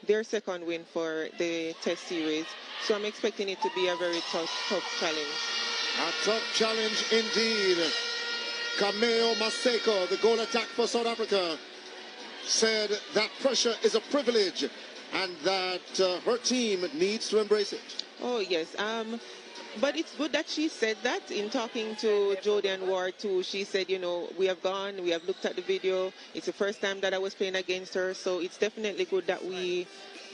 their second win for the Test series. So I'm expecting it to be a very tough challenge. A tough challenge indeed. Kameo Maseko, the goal attack for South Africa, said that pressure is a privilege and that her team needs to embrace it. Oh, yes. But it's good that she said that. In talking to Jody and Ward too, she said, you know, we have looked at the video. It's the first time that I was playing against her, so it's definitely good that we,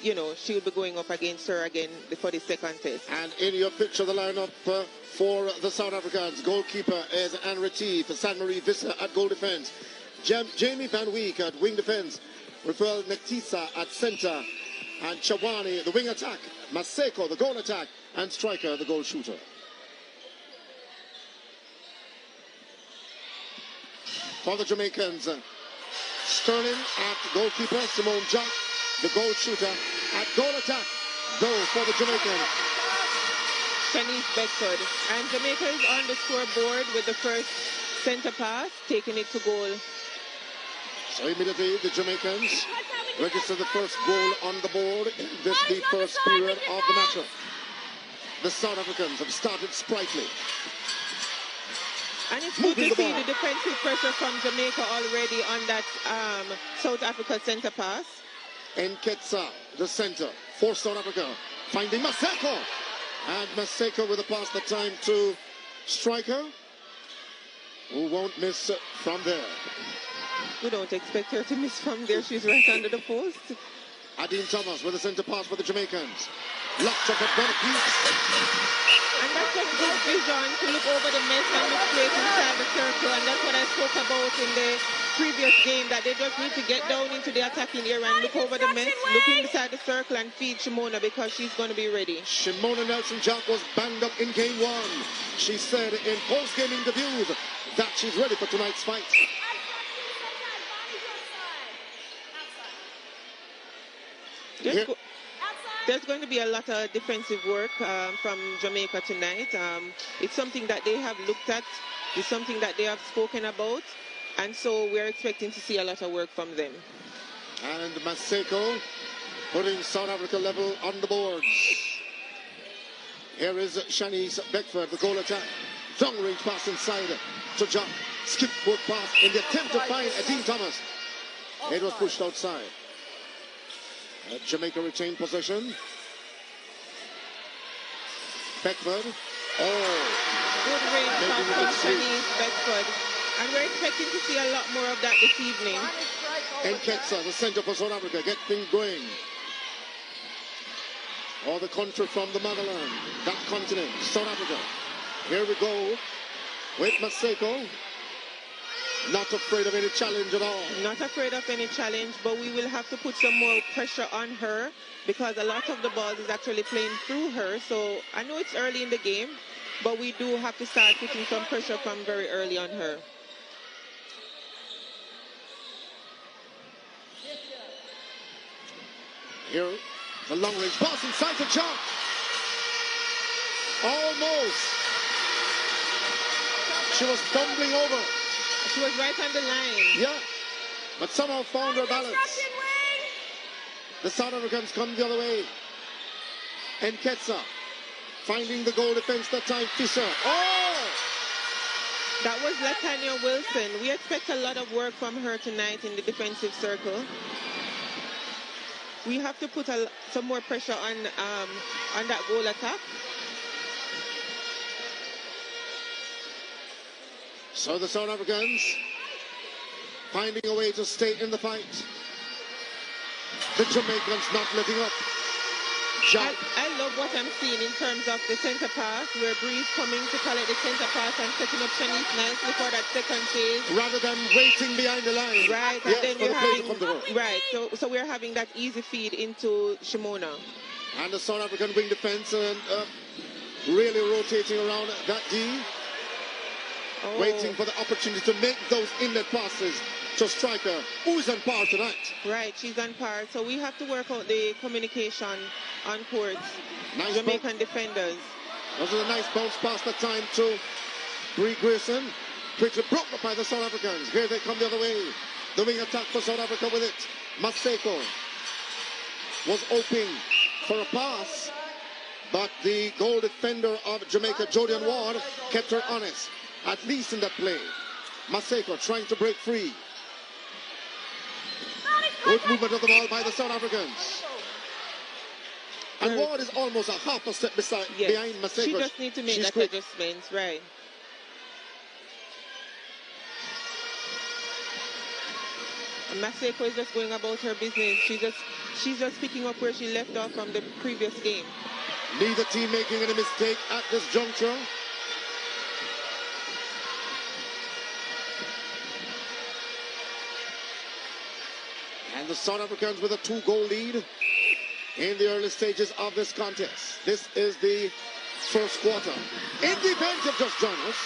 you know, she'll be going up against her again for the second test. And in your picture, the lineup for the South Africans, goalkeeper is Anne Retief, San Marie Vissa at goal defense, Jamie Van Week at wing defense, Rafael Netisa at center, and Chawani, the wing attack, Maseko, the goal attack, and Striker, the goal shooter. For the Jamaicans, Sterling at goalkeeper, Simone Jack, the goal shooter, at goal attack, goal for the Jamaicans. Shanice Beckford. And Jamaica is on the scoreboard with the first center pass, taking it to goal. So immediately the Jamaicans register the first goal on the board in this the first period of the matchup. The South Africans have started sprightly. And it's good to see the defensive pressure from Jamaica already on that South Africa center pass. Nketsa, the center for South Africa, finding Maseko. And Maseko with a pass that time to Striker, who won't miss from there. We don't expect her to miss from there. She's right under the post. Adine Thomas with a center pass for the Jamaicans. Locked up at Benefice. And that's just good vision to look over the mess and look straight inside the circle. And that's what I spoke about in the previous game, that they just need to get down into the attacking area and look over the mess, look inside the circle and feed Shimona, because she's going to be ready. Shimona Nelson-Jack was banged up in game one. She said in post-game interviews that she's ready for tonight's fight. There's going to be a lot of defensive work from Jamaica tonight. It's something that they have looked at. It's something that they have spoken about. And so we're expecting to see a lot of work from them. And Maseko putting South Africa level on the boards. Here is Shanice Beckford, the goal attack. Long range pass inside to Jack. Skip foot pass in the attempt to find Adine Thomas. It was pushed outside. Jamaica retained possession. Beckford. Oh. Good range pass from Shanice Beckford. And we're expecting to see a lot more of that this evening. Nketsa, the center for South Africa, get things going. All the country from the motherland, that continent, South Africa. Here we go with Maseko. Not afraid of any challenge at all. Not afraid of any challenge, but we will have to put some more pressure on her, because a lot of the ball is actually playing through her. So I know it's early in the game, but we do have to start putting some pressure from very early on her. Here, the long range pass inside the jump. Almost. She was stumbling over. She was right on the line. Yeah, but somehow found her balance. The South Africans come the other way. Nketsa finding the goal defense that time. Fisher. Oh! That was Latanya Wilson. We expect a lot of work from her tonight in the defensive circle. We have to put some more pressure on that goal attack. So the South Africans finding a way to stay in the fight. The Jamaicans not letting up. I love what I'm seeing in terms of the center pass, where Breeze coming to collect the center pass and setting up Shanice nicely for that second phase. Rather than waiting behind the line. Right, and then we're having, so we're having that easy feed into Shimona. And the South African wing defense really rotating around that D. Oh. Waiting for the opportunity to make those inlet passes to Striker, who's on par tonight. Right, she's on par. So we have to work out the communication on court. Nice Jamaican defenders. That was a nice bounce pass that time to Bree Grayson. Quickly broke up by the South Africans. Here they come the other way. The wing attack for South Africa with it. Maseko. was open for a pass, but the goal defender of Jamaica, Jodian Ward, kept her honest, at least in that play. Maseko trying to break free. Good movement of the ball by the South Africans. And Ward is almost a half a step behind Maseko. She just needs to make that adjustment, right. And Maseko is just going about her business. She's just picking up where she left off from the previous game. Neither team making any mistake at this juncture. And the South Africans with a 2-goal lead in the early stages of this contest. This is the first quarter. In the event have just joined us.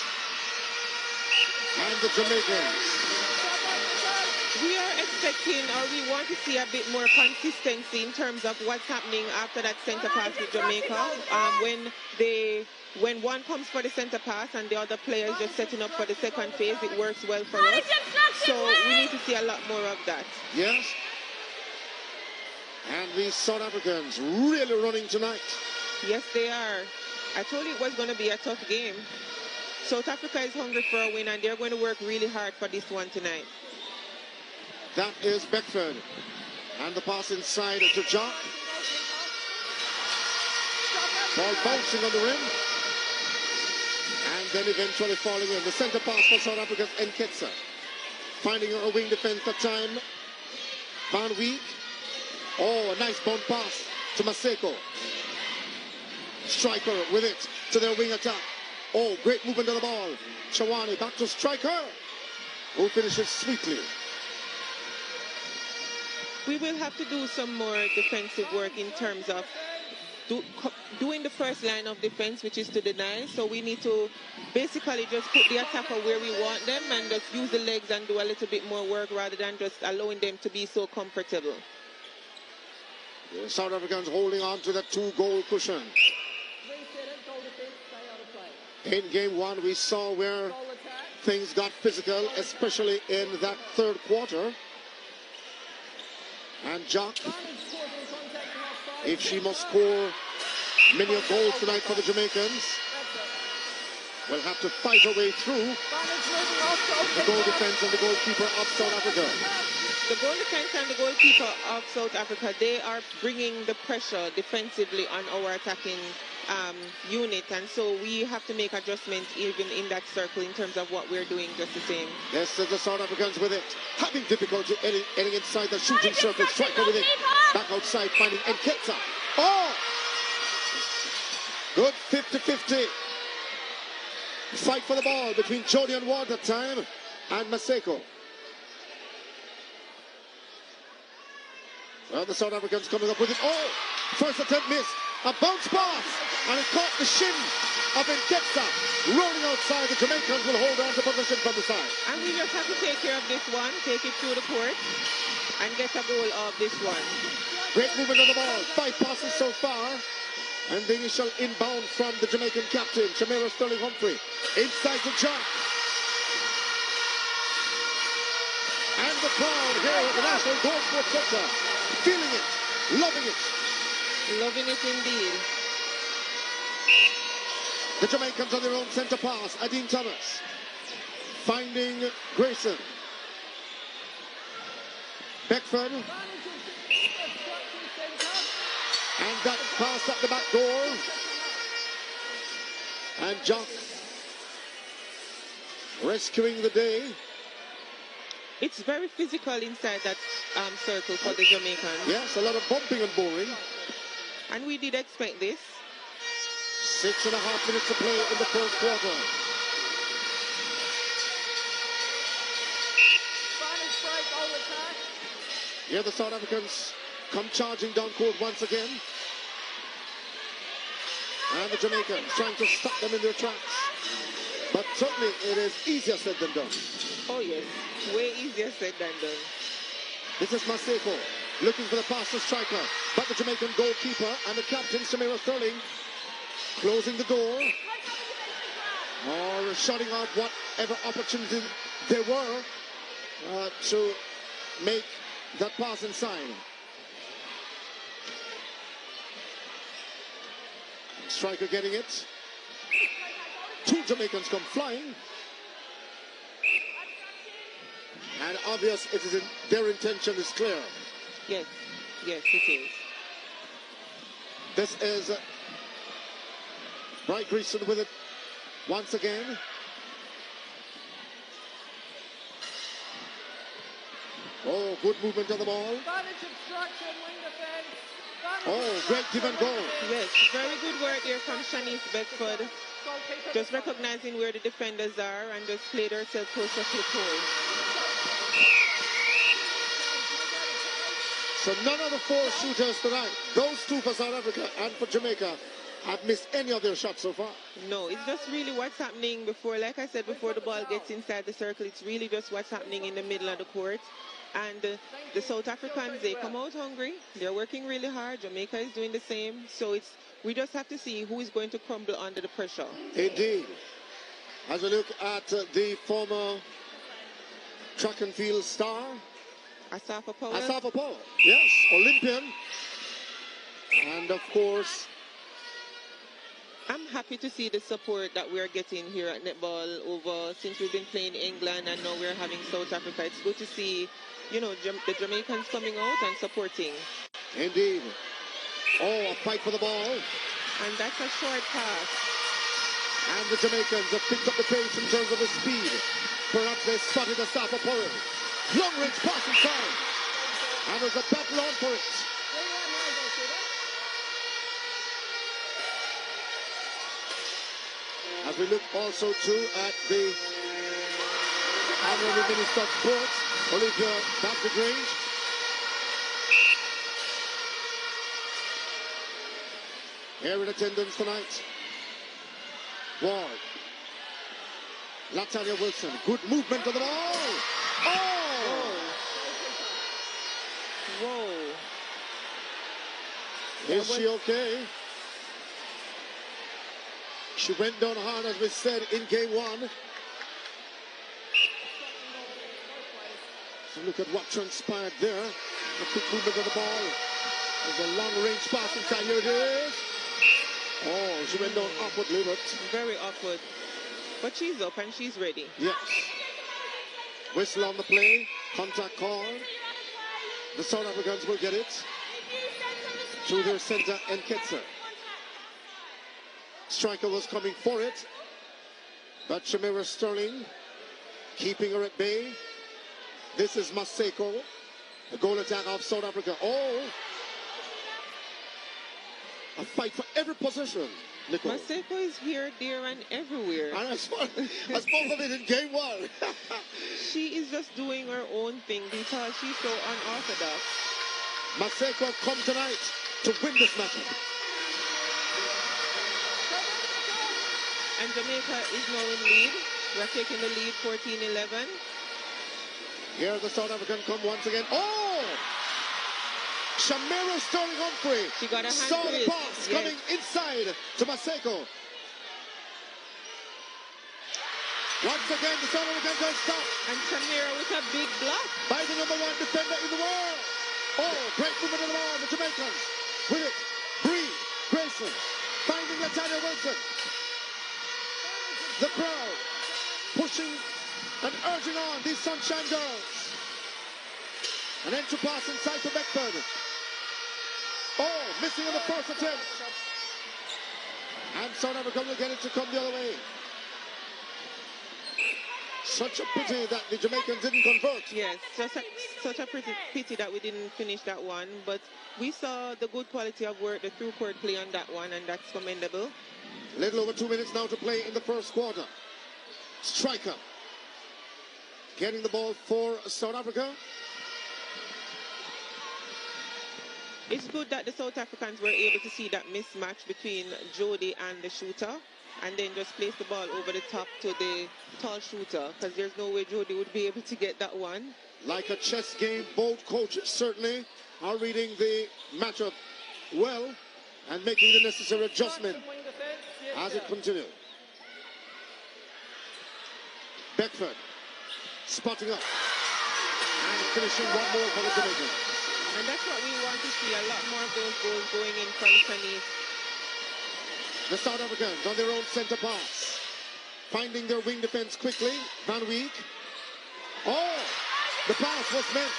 And the Jamaicans. We are expecting, or we want to see a bit more consistency in terms of what's happening after that centre pass with Jamaica. When one comes for the centre pass and the other player is just setting up for the second phase, it works well for us. So we need to see a lot more of that. Yes. And the South Africans really running tonight. Yes, they are. I told you it was going to be a tough game. South Africa is hungry for a win, and they're going to work really hard for this one tonight. That is Beckford. And the pass inside to Jock. Ball bouncing on the rim. And then eventually falling in. The centre pass for South Africa's Nketsa. Finding a wing defense that time. Van Week. Oh, a nice bump pass to Maseko. Striker with it to their wing attack. Oh, great movement of the ball. Chawani back to Striker, who finishes sweetly. We will have to do some more defensive work in terms of doing the first line of defense, which is to deny. So we need to basically just put the attacker where we want them and just use the legs and do a little bit more work rather than just allowing them to be so comfortable. The South Africans holding on to that 2-goal cushion. In game one, we saw where things got physical, especially in that third quarter. And Jock, if she must score many goals tonight for the Jamaicans, will have to fight her way through the goal defense and the goalkeeper of South Africa. The goal defense and the goalkeeper of South Africa, they are bringing the pressure defensively on our attacking unit, and so we have to make adjustments even in that circle in terms of what we're doing just the same. Yes, the South Africans with it, having difficulty getting inside the shooting circle. Striker with it, back outside, finding Nketsa. Oh! Good 50-50. Fight for the ball between Jodian Ward that time and Maseko. Well, the South Africans coming up with it. Oh! First attempt missed. A bounce pass. And it caught the shin of Nketsa. Rolling outside. The Jamaicans will hold on to possession from the side. And we just have to take care of this one. Take it through the court. And get a goal of this one. Great movement of the ball. 5 passes so far. And the initial inbound from the Jamaican captain, Shamira Sterling-Humphrey. Inside to John. And the crowd here at the National Goal Sports Center. Feeling it. Loving it. Loving it indeed. The Jamaicans on their own centre pass. Adine Thomas finding Grayson. Beckford. And that pass at the back door. And Jock rescuing the day. It's very physical inside that circle for the Jamaicans. Yes, a lot of bumping and boring. And we did expect this. 6.5 minutes to play in the first quarter. Here the South Africans come charging down court once again. And the Jamaicans trying to stop them in their tracks. But certainly it is easier said than done. Oh yes, way easier said than done. This is Maseko looking for the pass to Striker. But the Jamaican goalkeeper and the captain, Shamira Sterling, closing the door. Or shutting out whatever opportunity there were to make that pass inside. Striker getting it. Two Jamaicans come flying. And obvious, it is their intention is clear. Yes, yes, it is. This is Bright Greason with it once again. Oh, good movement of the ball. Oh, great give and go. Yes, very good work there from Shanice Beckford. Just recognizing where the defenders are and just played herself closer to the pole. So none of the four shooters tonight, those two for South Africa and for Jamaica, have missed any of their shots so far. No, it's just really what's happening before, like I said, before the ball gets inside the circle, it's really just what's happening in the middle of the court. And the South Africans, they come out hungry. They're working really hard. Jamaica is doing the same. So we just have to see who is going to crumble under the pressure. Indeed. As we look at the former track and field star, Asafa Powell. Asafa Powell, yes, Olympian. And of course, I'm happy to see the support that we're getting here at netball over since we've been playing England and now we're having South Africa. It's good to see, you know, the Jamaicans coming out and supporting. Indeed. Oh, a fight for the ball. And that's a short pass. And the Jamaicans have picked up the pace in terms of the speed. Perhaps they spotted Asafa Powell. Long range pass inside. And there's a battle on for it. As we look also too at the Honorable Minister of Sports, Olivia Grange. Here in attendance tonight, Ward, Latanya Wilson, good movement of the ball. Oh! Whoa. Is she okay? She went down hard, as we said, in game one. So look at what transpired there. The quick movement of the ball. There's a long-range pass inside. Here it is. Oh, she went down awkwardly, but... Very awkward. But she's up and she's ready. Yes. Whistle on the play. Contact call. The South Africans will get it. To their center, Nketsa. Striker was coming for it, but Shamira Sterling keeping her at bay. This is Maseko, the goal attack of South Africa. Oh, a fight for every position, Nicole. Maseko is here, there, and everywhere. And I spoke of it in game one. She is just doing her own thing because she's so unorthodox. Maseko come tonight to win this matchup. And Jamaica is now in lead. We're taking the lead 14-11. Here the South African come once again. Oh! Shamira Sterling Humphrey. She got a hand saw to the it. pass coming inside to Maseko. Once again, the South African can stop. And Shamira with a big block. By the #1 defender in the world. Oh, great movement of the ball. The Jamaicans with it. Bree Grayson finding Latanya Wilson. The crowd pushing and urging on these Sunshine Girls. An entry pass inside to Beckford. Oh, missing on the first attempt. And South Africa will get it to come the other way. Such a pity that the Jamaicans didn't convert. Yes, such a pity that we didn't finish that one. But we saw the good quality of work, the through-court play on that one, and that's commendable. Little over 2 minutes now to play in the first quarter. Striker getting the ball for South Africa. It's good that the South Africans were able to see that mismatch between Jody and the shooter and then just place the ball over the top to the tall shooter because there's no way Jody would be able to get that one. Like a chess game, both coaches certainly are reading the matchup well and making the necessary adjustment as it continues. Beckford spotting up and finishing one more for the Jamaicans. And that's what we want to see, a lot more of those goals going in from Shanice. The South Africans on their own center pass. Finding their wing defense quickly. Van Week. Oh! The pass was meant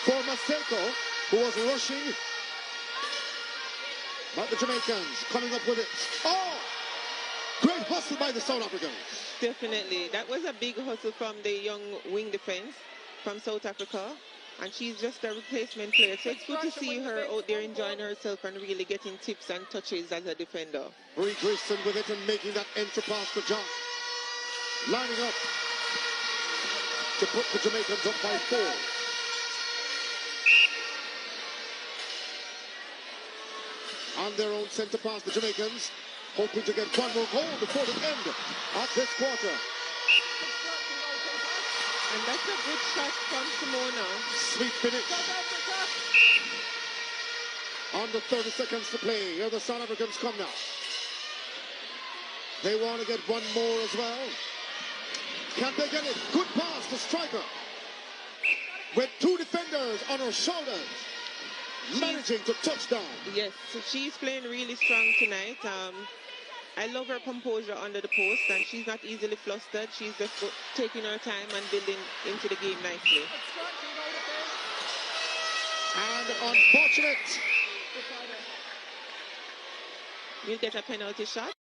for Maseko, who was rushing. But the Jamaicans coming up with it. Oh! Great hustle by the South Africans. Definitely. That was a big hustle from the young wing defense from South Africa. And she's just a replacement player. So it's good to see her out there enjoying herself and really getting tips and touches as a defender. Marie Grayson with it and making that entry pass to John. Lining up to put the Jamaicans up by 4. On their own center pass, the Jamaicans hoping to get one more goal before the end of this quarter. And that's a good shot from Simona. Sweet finish. Under 30 seconds to play. Here the South Africans come now. They want to get one more as well. Can they get it? Good pass to Striker. With 2 defenders on her shoulders. Managing to touch down. Yes, so she's playing really strong tonight. I love her composure under the post, and she's not easily flustered. She's just taking her time and building into the game nicely. And unfortunate. We'll get a penalty shot.